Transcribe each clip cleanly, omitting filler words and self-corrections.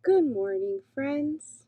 Good morning, friends.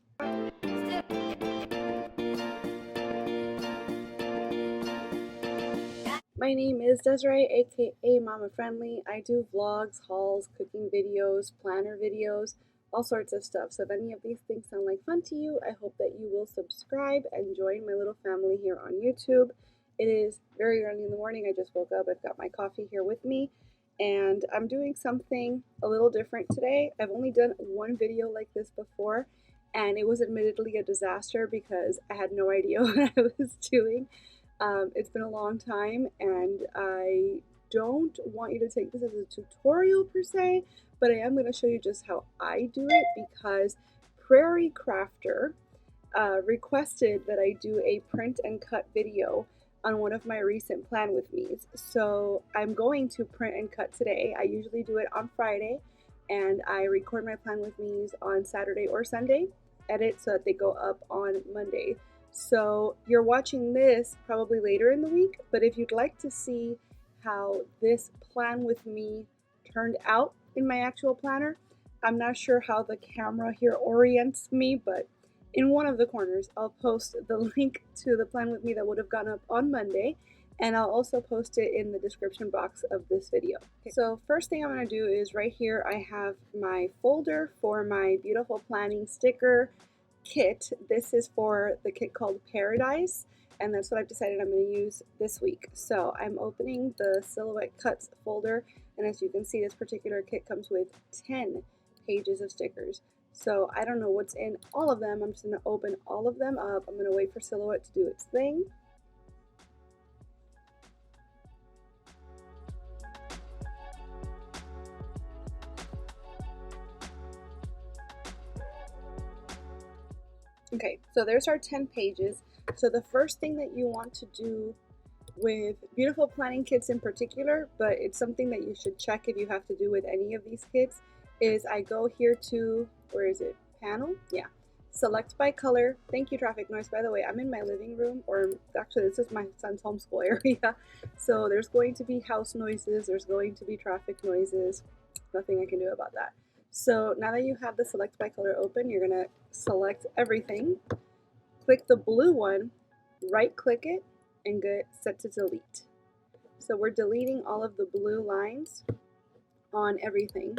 My name is Desiree, aka Mama Friendly. I do vlogs, hauls, cooking videos, planner videos, all sorts of stuff. So if any of these things sound like fun to you, I hope that you will subscribe and join my little family here on YouTube. It is very early in the morning. I just woke up. I've got my coffee here with me, and I'm doing something a little different today. I've only done one video like this before, and it was admittedly a disaster because I had no idea what I was doing. It's been a long time, and I don't want you to take this as a tutorial per se, but I am going to show you just how I do it because Prairie Crafter requested that I do a print and cut video on one of my recent plan with me's. So I'm going to print and cut today. I usually do it on Friday, and I record my plan with me's on Saturday or Sunday, edit so that they go up on Monday. So you're watching this probably later in the week, but if you'd like to see how this plan with me turned out in my actual planner, I'm not sure how the camera here orients me, but in one of the corners I'll post the link to the plan with me that would have gone up on Monday, and I'll also post it in the description box of this video. Okay, so first thing I'm going to do is right here I have my folder for my beautiful planning sticker kit. This is for the kit called Paradise, and that's what I've decided I'm going to use this week. So I'm opening the Silhouette Cuts folder, and as you can see, this particular kit comes with 10 pages of stickers. So I don't know what's in all of them. I'm just going to open all of them up. I'm going to wait for Silhouette to do its thing. Okay, so there's our 10 pages. So the first thing that you want to do with beautiful planning kits in particular, but it's something that you should check if you have to do with any of these kits, is I go here to, where is it, panel? Yeah, select by color. Thank you, traffic noise. By the way, I'm in my living room, or actually this is my son's homeschool area. So there's going to be house noises, there's going to be traffic noises. Nothing I can do about that. So now that you have the select by color open, you're gonna select everything, click the blue one, right click it, and get set to delete. So we're deleting all of the blue lines on everything,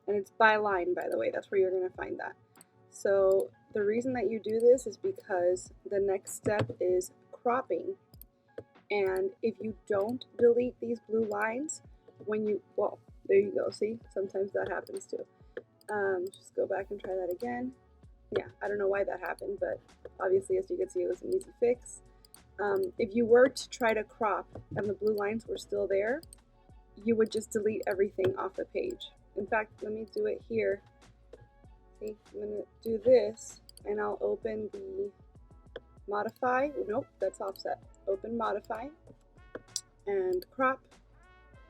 and it's by line, by the way. That's where you're going to find that. So the reason that you do this is because the next step is cropping, and if you don't delete these blue lines, when you, well, there you go, see, sometimes that happens too. Just go back and try that again. Yeah, I don't know why that happened, but obviously, as you can see, it was an easy fix. If you were to try to crop and the blue lines were still there, you would just delete everything off the page. In fact, let me do it here. See, I'm going to do this, and I'll open the modify. Nope, that's offset. Open modify, and crop,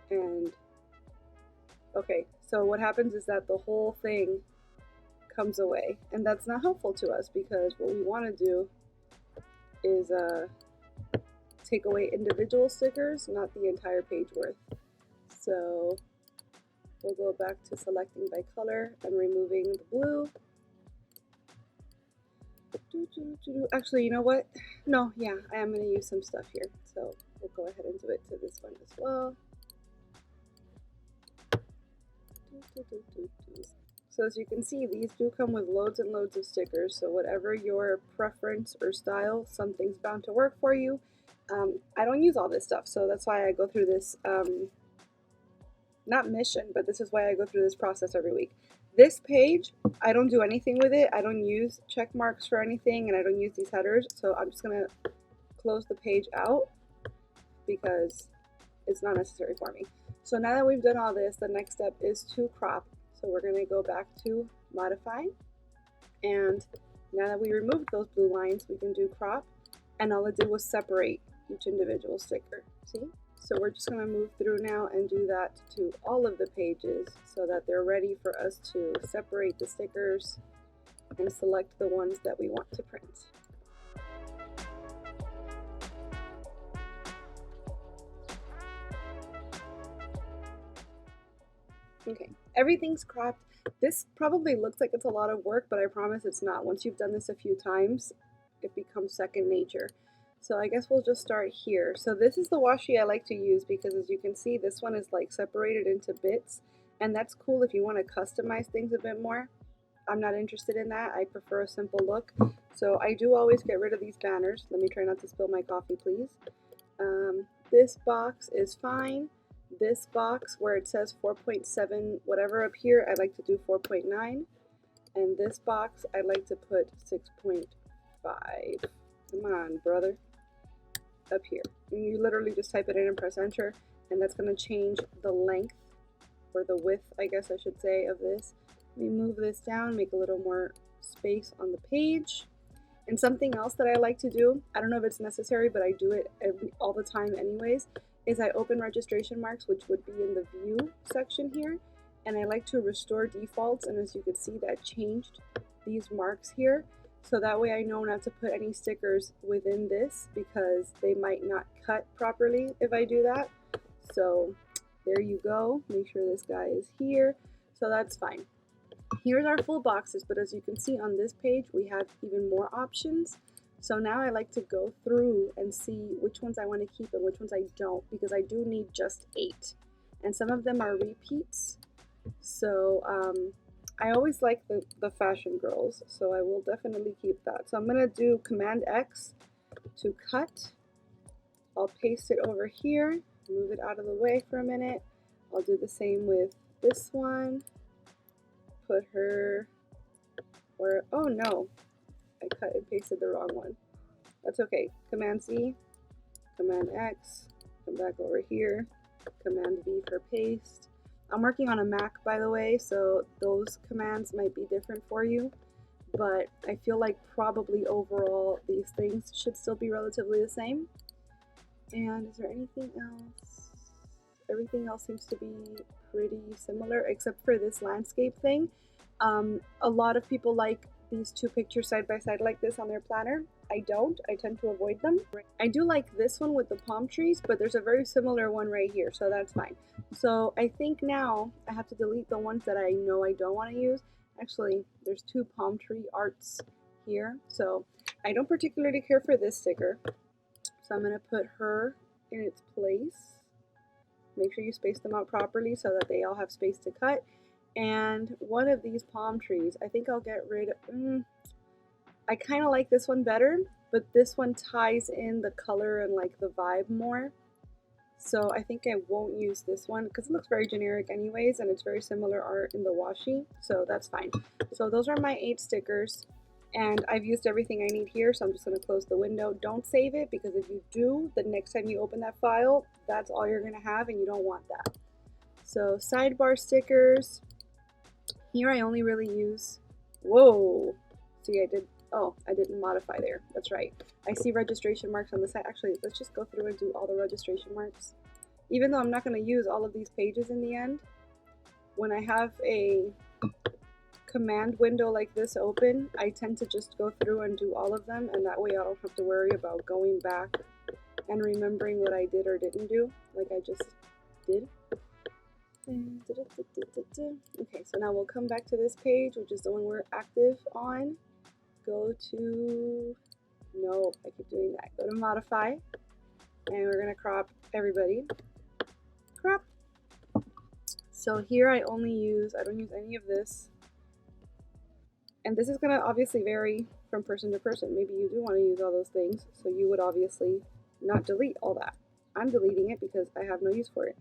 and okay, so what happens is that the whole thing comes away, and that's not helpful to us because what we want to do is take away individual stickers, not the entire page worth. So we'll go back to selecting by color and removing the blue. Actually, you know what? No, yeah, I am going to use some stuff here. So we'll go ahead and do it to this one as well. So as you can see, these do come with loads and loads of stickers. So whatever your preference or style, something's bound to work for you. I don't use all this stuff, so that's why I go through this, not mission, but this is why I go through this process every week. This page, I don't do anything with it. I don't use check marks for anything, and I don't use these headers, so I'm just going to close the page out because it's not necessary for me. So now that we've done all this, the next step is to crop. So we're going to go back to modify, and now that we removed those blue lines, we can do crop, and all it did was separate each individual sticker. See? So we're just going to move through now and do that to all of the pages so that they're ready for us to separate the stickers and select the ones that we want to print. Okay, everything's cropped. This probably looks like it's a lot of work, but I promise it's not. Once you've done this a few times, it becomes second nature. So I guess we'll just start here. So this is the washi I like to use because, as you can see, this one is like separated into bits, and that's cool if you want to customize things a bit more. I'm not interested in that. I prefer a simple look. So I do always get rid of these banners. Let me try not to spill my coffee, please. This box is fine. This box where it says 4.7 whatever up here, I like to do 4.9. And this box, I like to put 6.5. Come on, brother. Up here. And you literally just type it in and press enter, and that's going to change the length, or the width, I guess I should say, of this. Let me move this down, make a little more space on the page. And something else that I like to do, I don't know if it's necessary, but I do it all the time anyways, is I open registration marks, which would be in the view section here, and I like to restore defaults, and as you can see, that changed these marks here. So that way I know not to put any stickers within this because they might not cut properly if I do that. So there you go. Make sure this guy is here. So that's fine. Here's our full boxes, but as you can see on this page, we have even more options. So now I like to go through and see which ones I want to keep and which ones I don't, because I do need just 8. And some of them are repeats. So I always like the fashion girls, so I will definitely keep that. So I'm going to do Command X to cut. I'll paste it over here, move it out of the way for a minute. I'll do the same with this one. Put her, or oh no, I cut and pasted the wrong one. That's okay. Command Z, Command X, come back over here, Command V for paste. I'm working on a Mac, by the way, so those commands might be different for you, but I feel like probably overall these things should still be relatively the same. And is there anything else? Everything else seems to be pretty similar except for this landscape thing. A lot of people like these two pictures side by side like this on their planner. I don't. I tend to avoid them. I do like this one with the palm trees, but there's a very similar one right here, so that's fine. So I think now I have to delete the ones that I know I don't want to use. Actually, there's 2 palm tree arts here, so I don't particularly care for this sticker. So I'm going to put her in its place. Make sure you space them out properly so that they all have space to cut. And one of these palm trees, I think I'll get rid of... I kind of like this one better, but this one ties in the color and like the vibe more. So I think I won't use this one because it looks very generic anyways, and it's very similar art in the washi, so that's fine. So those are my 8 stickers, and I've used everything I need here, so I'm just going to close the window. Don't save it, because if you do, the next time you open that file, that's all you're going to have, and you don't want that. So sidebar stickers. Here I only really use... Whoa! See, I didn't modify there. That's right. I see registration marks on the side. Actually, let's just go through and do all the registration marks. Even though I'm not going to use all of these pages in the end, when I have a command window like this open, I tend to just go through and do all of them, and that way I don't have to worry about going back and remembering what I did or didn't do, like I just did. Okay, so now we'll come back to this page, which is the one we're active on. Go to, no, I keep doing that. Go to modify, and we're gonna crop everybody. Crop. So here I don't use any of this. And this is gonna obviously vary from person to person. Maybe you do want to use all those things, so you would obviously not delete all that. I'm deleting it because I have no use for it.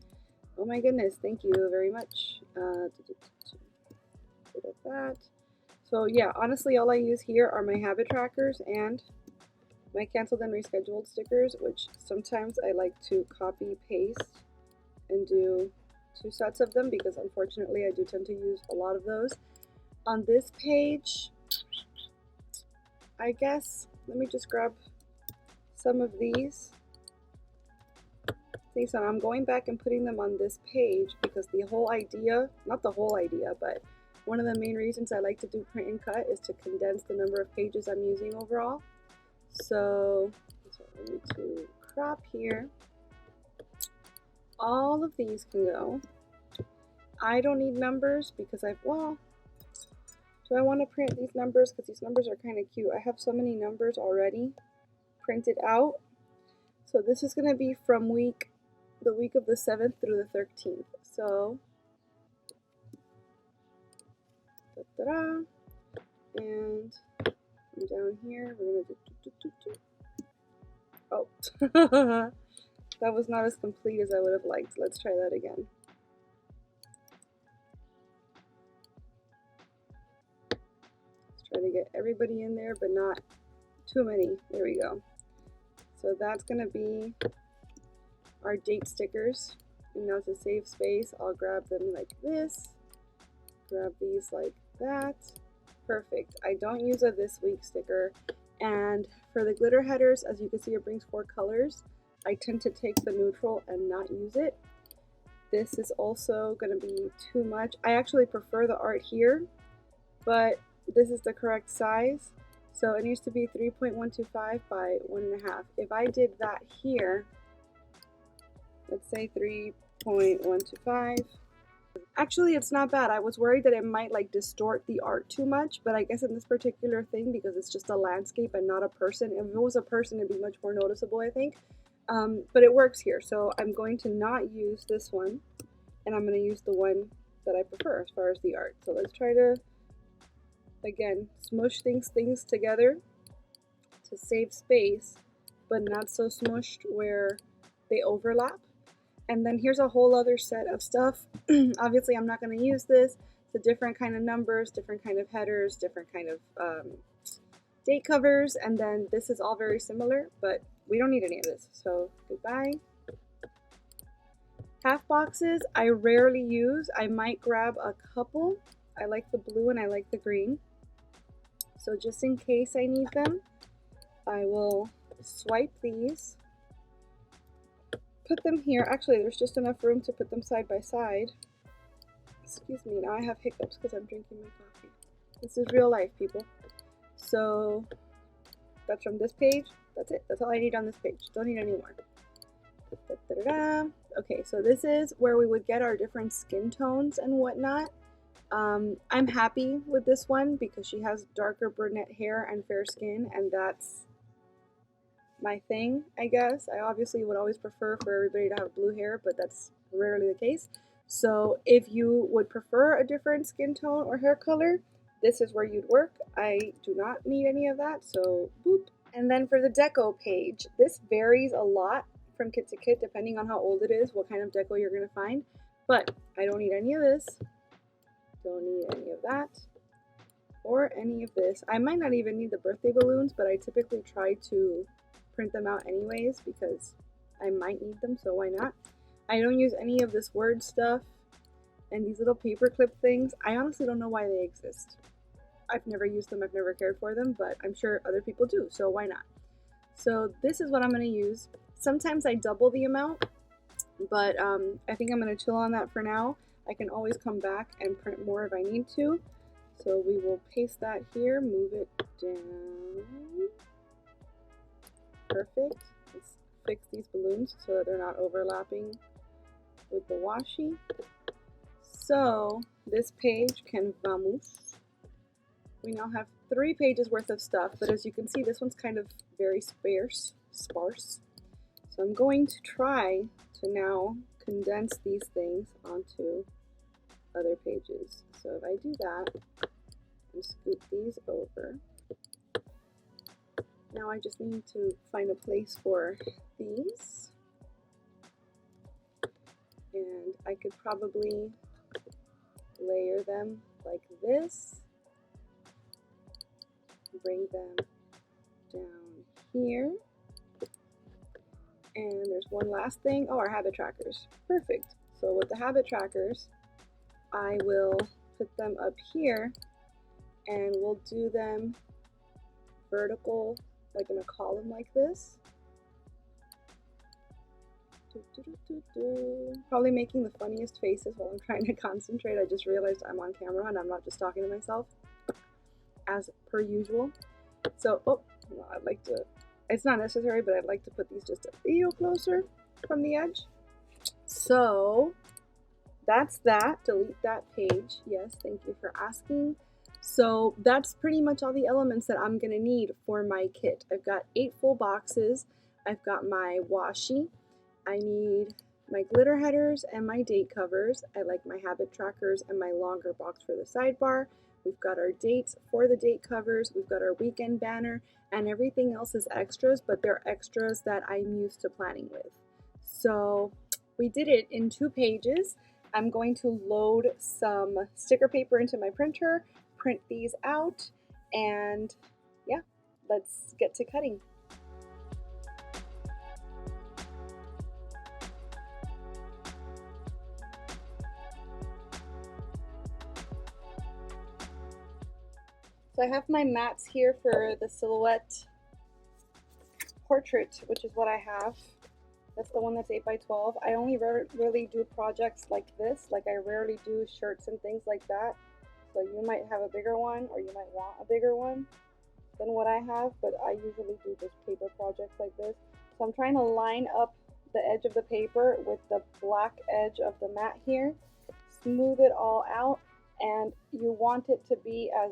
Oh my goodness, thank you very much. Bit of that. So yeah, honestly, all I use here are my habit trackers and my canceled and rescheduled stickers, which sometimes I like to copy paste and do 2 sets of them, because unfortunately I do tend to use a lot of those. On this page, I guess, let me just grab some of these. See, so I'm going back and putting them on this page because the whole idea, not the whole idea, but one of the main reasons I like to do print and cut is to condense the number of pages I'm using overall. So I need to crop here. All of these can go. I don't need numbers because well, So I want to print these numbers because these numbers are kind of cute. I have so many numbers already printed out. So this is going to be from the week of the 7th through the 13th. So, and from down here, we're going to do. Oh, that was not as complete as I would have liked. Let's try that again. Let's try to get everybody in there, but not too many. There we go. So that's going to be our date stickers. And now to save space, I'll grab them like this. Grab these like that. Perfect. I don't use a this week sticker. And for the glitter headers, as you can see, it brings 4 colors. I tend to take the neutral and not use it. This is also going to be too much. I actually prefer the art here, but this is the correct size. So it needs to be 3.125 by 1.5. If I did that here, let's say 3.125. Actually, it's not bad. I was worried that it might like distort the art too much, but I guess in this particular thing, because it's just a landscape and not a person, if it was a person, it'd be much more noticeable, I think. But it works here, so I'm going to not use this one, and I'm going to use the one that I prefer as far as the art. So let's try to, again, smush things together to save space, but not so smushed where they overlap. And then here's a whole other set of stuff. Obviously, I'm not going to use this. It's a different kind of numbers, different kind of headers, different kind of date covers, and then this is all very similar, but we don't need any of this, so goodbye. Half boxes, I rarely use. I might grab a couple. I like the blue and I like the green. So just in case I need them, I will swipe these. Put them here. Actually, there's just enough room to put them side by side. Excuse me, now I have hiccups because I'm drinking my coffee. This is real life, people. So that's from this page. That's it. That's all I need on this page. Don't need any more. Okay, so this is where we would get our different skin tones and whatnot. I'm happy with this one because she has darker brunette hair and fair skin, and that's my thing, I guess. I obviously would always prefer for everybody to have blue hair, but that's rarely the case. So if you would prefer a different skin tone or hair color, this is where you'd work. I do not need any of that, so boop. And then for the deco page, this varies a lot from kit to kit depending on how old it is, what kind of deco you're going to find. But I don't need any of this, don't need any of that, or any of this. I might not even need the birthday balloons, but I typically try to print them out anyways because I might need them, so why not? I don't use any of this word stuff and these little paper clip things. I honestly don't know why they exist. I've never used them, I've never cared for them, but I'm sure other people do, so why not? So this is what I'm going to use. Sometimes I double the amount, but I think I'm going to chill on that for now. I can always come back and print more if I need to. So we will paste that here, move it down. Perfect. Let's fix these balloons so that they're not overlapping with the washi. So this page can vamos. We now have 3 pages worth of stuff, but as you can see, this one's kind of very sparse. So I'm going to try to now condense these things onto other pages. So if I do that and scoot these over, now I just need to find a place for these. And I could probably layer them like this. Bring them down here. And there's one last thing. Oh, our habit trackers. Perfect. So with the habit trackers, I will put them up here and we'll do them vertical, like in a column like this. Probably making the funniest faces while I'm trying to concentrate. I just realized I'm on camera and I'm not just talking to myself, as per usual. So, oh, well, I'd like to, it's not necessary, but I'd like to put these just a little closer from the edge. So, that's that. Delete that page. Yes, thank you for asking. So that's pretty much all the elements that I'm gonna need for my kit. I've got 8 full boxes. I've got my washi. I need my glitter headers and my date covers. I like my habit trackers and my longer box for the sidebar. We've got our dates for the date covers. We've got our weekend banner, and everything else is extras, but they're extras that I'm used to planning with. So we did it in 2 pages. I'm going to load some sticker paper into my printer, print these out, and yeah, let's get to cutting. So I have my mats here for the silhouette portrait, which is what I have. That's the one that's 8 by 12. I only rarely do projects like this. Like I rarely do shirts and things like that. So you might have a bigger one, or you might want a bigger one than what I have, but I usually do just paper projects like this. So I'm trying to line up the edge of the paper with the black edge of the mat here, smooth it all out, and you want it to be as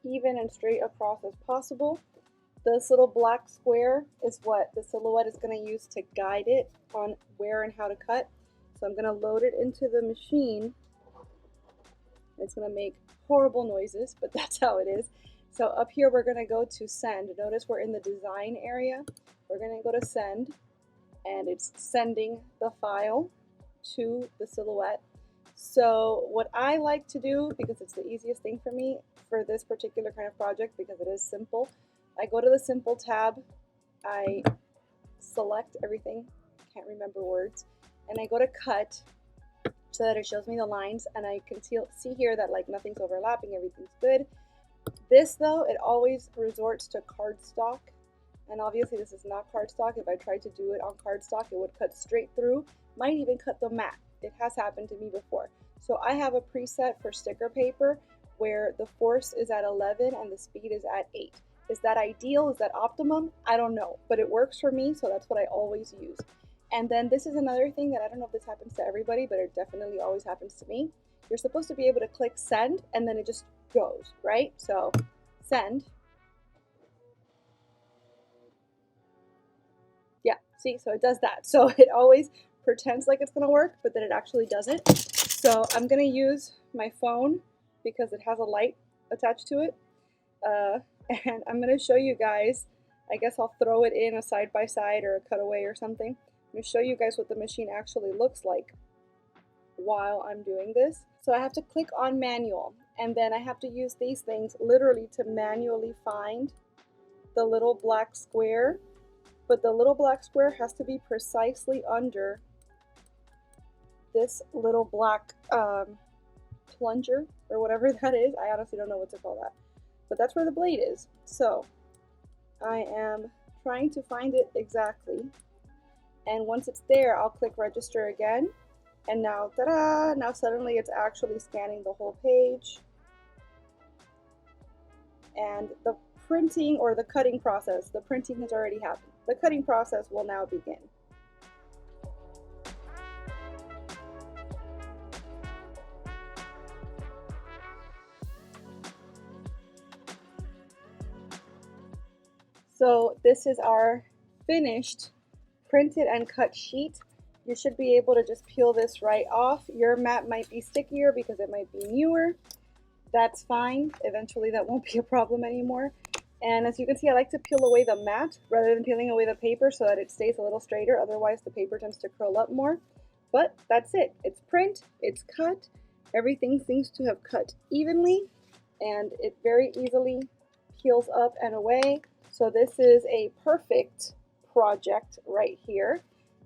even and straight across as possible. This little black square is what the silhouette is going to use to guide it on where and how to cut. So I'm going to load it into the machine. It's going to make horrible noises, but that's how it is. So up here we're going to go to send. Notice we're in the design area. We're going to go to send, and it's sending the file to the silhouette. So what I like to do, because it's the easiest thing for me for this particular kind of project, because it is simple, I go to the simple tab, I select everything, can't remember words, and I go to cut so that it shows me the lines, and I can see here that like nothing's overlapping, everything's good. This though, it always resorts to cardstock, and obviously this is not cardstock. If I tried to do it on cardstock, it would cut straight through, might even cut the mat. It has happened to me before. So I have a preset for sticker paper where the force is at 11 and the speed is at 8. Is that ideal? Is that optimum? I don't know, but it works for me, so that's what I always use. And then this is another thing that I don't know if this happens to everybody, but it definitely always happens to me. You're supposed to be able to click send, and then it just goes, right? So send. Yeah, see, so it does that. So it always pretends like it's gonna work, but then it actually doesn't. So I'm gonna use my phone because it has a light attached to it. And I'm gonna show you guys, I guess I'll throw it in a side by side or a cutaway or something. I'm gonna show you guys what the machine actually looks like while I'm doing this. So I have to click on manual, and then I have to use these things literally to manually find the little black square, but the little black square has to be precisely under this little black plunger or whatever that is. I honestly don't know what to call that, but that's where the blade is. So I am trying to find it exactly, and once it's there, I'll click register again, and now, ta-da, now suddenly it's actually scanning the whole page, and the printing or the cutting process, the printing has already happened. The cutting process will now begin. So this is our finished printed and cut sheet. You should be able to just peel this right off. Your mat might be stickier because it might be newer. That's fine. Eventually that won't be a problem anymore. And as you can see, I like to peel away the mat rather than peeling away the paper so that it stays a little straighter. Otherwise the paper tends to curl up more. But that's it. It's print, it's cut. Everything seems to have cut evenly, and it very easily peels up and away. So this is a perfect project right here.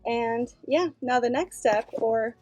And yeah, now the next step, or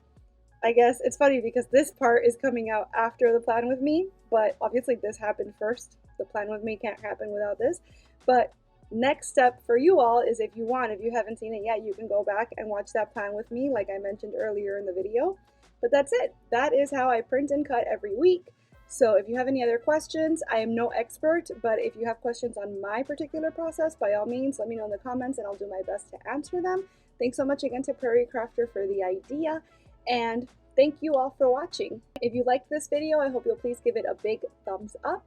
I guess it's funny because this part is coming out after the plan with me, but obviously this happened first. The plan with me can't happen without this. But next step for you all is, if you haven't seen it yet, you can go back and watch that plan with me like I mentioned earlier in the video. But that's it. That is how I print and cut every week. So if you have any other questions, I am no expert, but if you have questions on my particular process, by all means, let me know in the comments and I'll do my best to answer them. Thanks so much again to Prairie Crafter for the idea. And Thank you all for watching. If you liked this video, I hope you'll please give it a big thumbs up.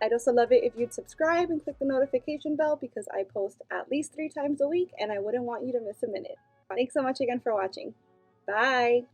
I'd also love it if you'd subscribe and click the notification bell because I post at least 3 times a week and I wouldn't want you to miss a minute. Thanks so much again for watching. Bye!